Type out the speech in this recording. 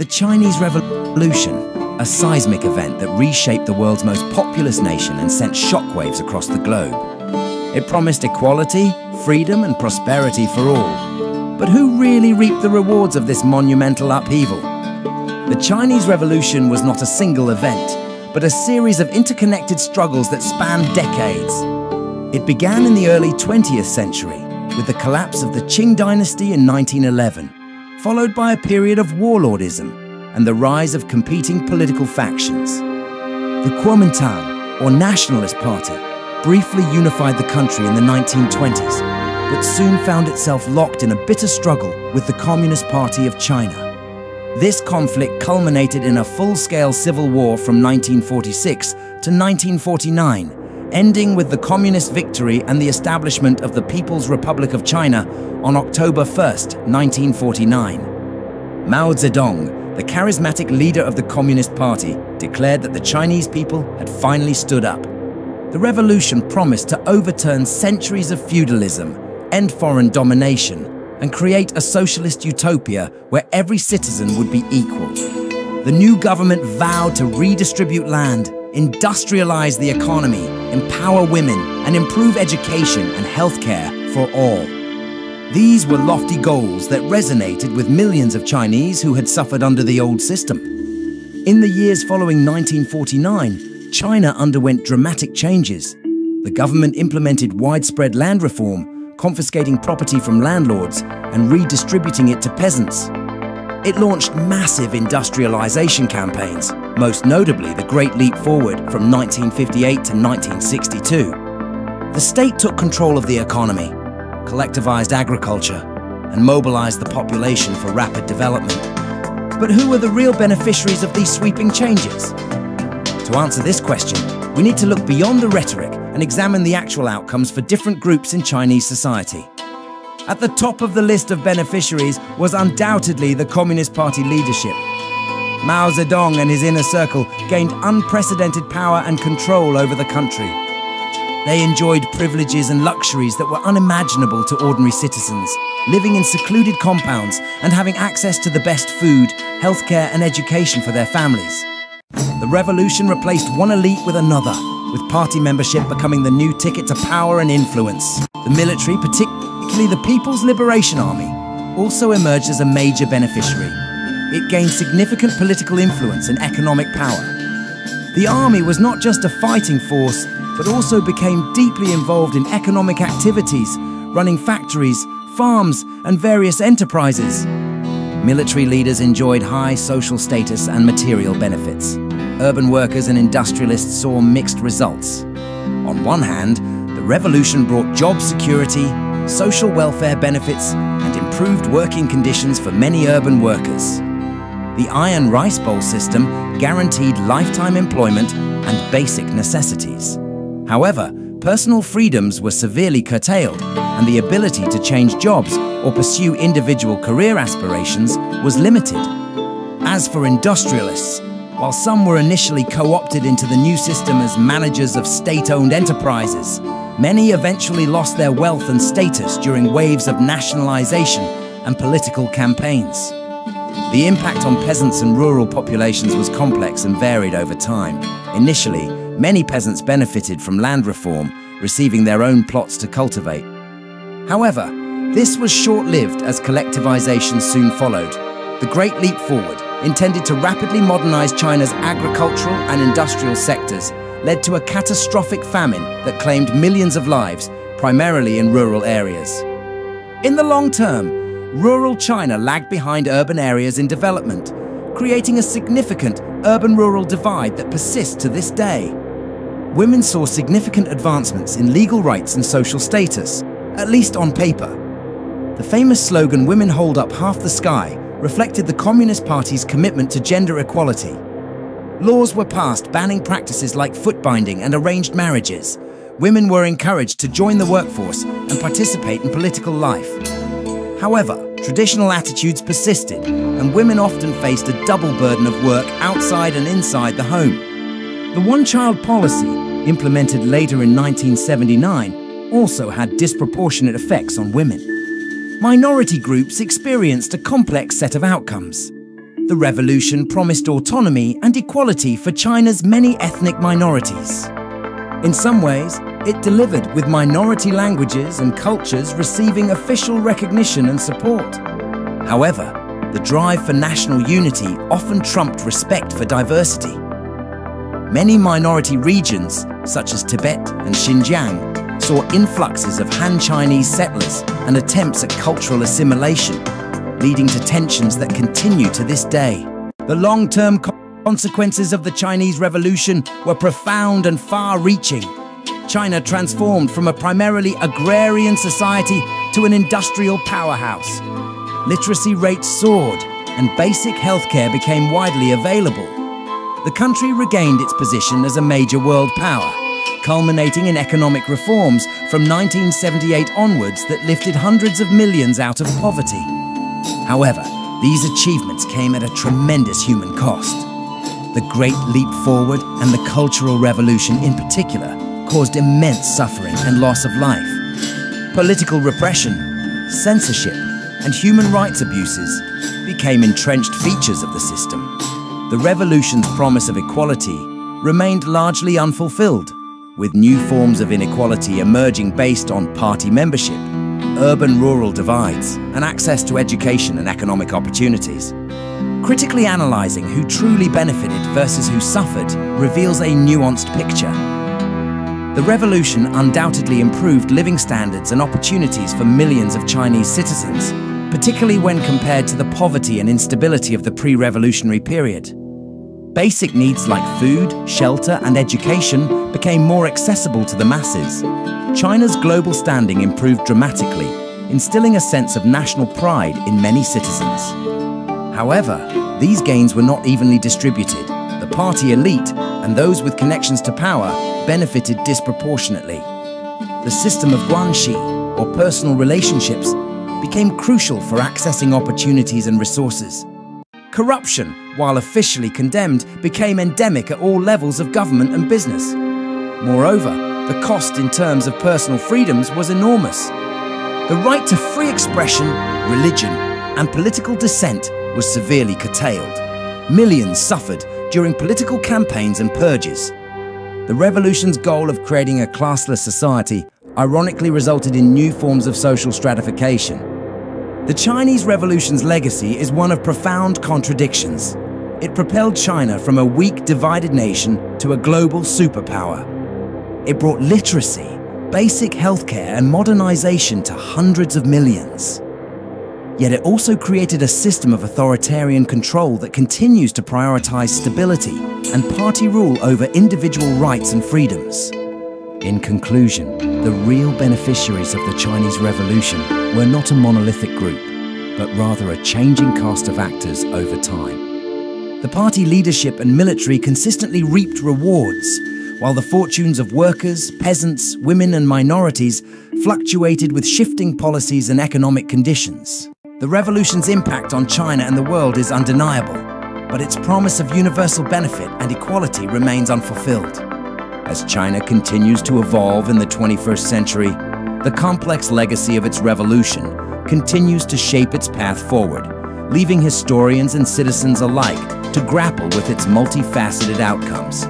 The Chinese Revolution, a seismic event that reshaped the world's most populous nation and sent shockwaves across the globe. It promised equality, freedom and prosperity for all. But who really reaped the rewards of this monumental upheaval? The Chinese Revolution was not a single event, but a series of interconnected struggles that spanned decades. It began in the early 20th century with the collapse of the Qing dynasty in 1911, followed by a period of warlordism and the rise of competing political factions. The Kuomintang, or Nationalist Party, briefly unified the country in the 1920s, but soon found itself locked in a bitter struggle with the Communist Party of China. This conflict culminated in a full-scale civil war from 1946 to 1949, ending with the communist victory and the establishment of the People's Republic of China on October 1st, 1949. Mao Zedong, the charismatic leader of the Communist Party, declared that the Chinese people had finally stood up. The revolution promised to overturn centuries of feudalism, end foreign domination, and create a socialist utopia where every citizen would be equal. The new government vowed to redistribute land, industrialize the economy, empower women, and improve education and healthcare for all. These were lofty goals that resonated with millions of Chinese who had suffered under the old system. In the years following 1949, China underwent dramatic changes. The government implemented widespread land reform, confiscating property from landlords and redistributing it to peasants. It launched massive industrialization campaigns, most notably the Great Leap Forward from 1958 to 1962. The state took control of the economy, collectivized agriculture, and mobilized the population for rapid development. But who were the real beneficiaries of these sweeping changes? To answer this question, we need to look beyond the rhetoric and examine the actual outcomes for different groups in Chinese society. At the top of the list of beneficiaries was undoubtedly the Communist Party leadership. Mao Zedong and his inner circle gained unprecedented power and control over the country. They enjoyed privileges and luxuries that were unimaginable to ordinary citizens, living in secluded compounds and having access to the best food, healthcare and education for their families. The revolution replaced one elite with another, with party membership becoming the new ticket to power and influence. The military, particularly the People's Liberation Army, also emerged as a major beneficiary. It gained significant political influence and economic power. The army was not just a fighting force, but also became deeply involved in economic activities, running factories, farms, and various enterprises. Military leaders enjoyed high social status and material benefits. Urban workers and industrialists saw mixed results. On one hand, the revolution brought job security, social welfare benefits, and improved working conditions for many urban workers. The Iron Rice Bowl system guaranteed lifetime employment and basic necessities. However, personal freedoms were severely curtailed, and the ability to change jobs or pursue individual career aspirations was limited. As for industrialists, while some were initially co-opted into the new system as managers of state-owned enterprises, many eventually lost their wealth and status during waves of nationalization and political campaigns. The impact on peasants and rural populations was complex and varied over time. Initially, many peasants benefited from land reform, receiving their own plots to cultivate. However, this was short-lived as collectivization soon followed. The Great Leap Forward, intended to rapidly modernize China's agricultural and industrial sectors, led to a catastrophic famine that claimed millions of lives, primarily in rural areas. In the long term, rural China lagged behind urban areas in development, creating a significant urban-rural divide that persists to this day. Women saw significant advancements in legal rights and social status, at least on paper. The famous slogan, "Women hold up half the sky," reflected the Communist Party's commitment to gender equality. Laws were passed banning practices like foot binding and arranged marriages. Women were encouraged to join the workforce and participate in political life. However, traditional attitudes persisted, and women often faced a double burden of work outside and inside the home. The one-child policy, implemented later in 1979, also had disproportionate effects on women. Minority groups experienced a complex set of outcomes. The revolution promised autonomy and equality for China's many ethnic minorities. In some ways, it delivered, with minority languages and cultures receiving official recognition and support. However, the drive for national unity often trumped respect for diversity. Many minority regions, such as Tibet and Xinjiang, saw influxes of Han Chinese settlers and attempts at cultural assimilation, leading to tensions that continue to this day. The long-term consequences of the Chinese Revolution were profound and far-reaching. China transformed from a primarily agrarian society to an industrial powerhouse. Literacy rates soared, and basic healthcare became widely available. The country regained its position as a major world power, culminating in economic reforms from 1978 onwards that lifted hundreds of millions out of poverty. However, these achievements came at a tremendous human cost. The Great Leap Forward and the Cultural Revolution in particular caused immense suffering and loss of life. Political repression, censorship, and human rights abuses became entrenched features of the system. The revolution's promise of equality remained largely unfulfilled, with new forms of inequality emerging based on party membership, urban-rural divides, and access to education and economic opportunities. Critically analysing who truly benefited versus who suffered reveals a nuanced picture. The revolution undoubtedly improved living standards and opportunities for millions of Chinese citizens, particularly when compared to the poverty and instability of the pre-revolutionary period. Basic needs like food, shelter, and education became more accessible to the masses. China's global standing improved dramatically, instilling a sense of national pride in many citizens. However, these gains were not evenly distributed. The party elite and those with connections to power benefited disproportionately. The system of guanxi, or personal relationships, became crucial for accessing opportunities and resources. Corruption, while officially condemned, became endemic at all levels of government and business. Moreover, the cost in terms of personal freedoms was enormous. The right to free expression, religion, and political dissent was severely curtailed. Millions suffered during political campaigns and purges. The revolution's goal of creating a classless society ironically resulted in new forms of social stratification. The Chinese Revolution's legacy is one of profound contradictions. It propelled China from a weak, divided nation to a global superpower. It brought literacy, basic healthcare, and modernization to hundreds of millions. Yet it also created a system of authoritarian control that continues to prioritize stability and party rule over individual rights and freedoms. In conclusion, the real beneficiaries of the Chinese Revolution were not a monolithic group, but rather a changing cast of actors over time. The party leadership and military consistently reaped rewards, while the fortunes of workers, peasants, women, and minorities fluctuated with shifting policies and economic conditions. The revolution's impact on China and the world is undeniable, but its promise of universal benefit and equality remains unfulfilled. As China continues to evolve in the 21st century, the complex legacy of its revolution continues to shape its path forward, leaving historians and citizens alike to grapple with its multifaceted outcomes.